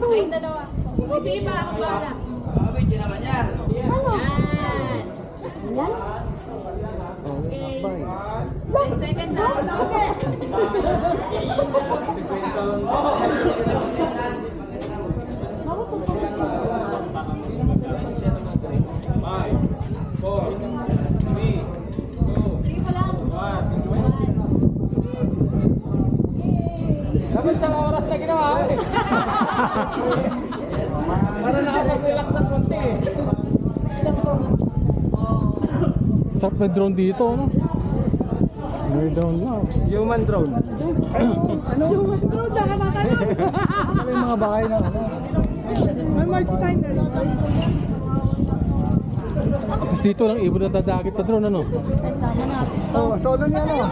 Kayong dalawa. Sige pa, ako pala. Bakit yun naman yan? Ano? Yan. Yan? Okay. 10 seconds na. Okay. Dapat sa oras na ginawa eh. Para nakapag-relax ng konti eh. Sarap na drone dito, no? May drone lang. Human drone. Ano? Human drone, saka tatanong. Ano yung mga bahay na ano? May multi-timer. Tapos dito lang ibon na dadagit sa drone, ano? Sama natin. Oh, solo niya, no?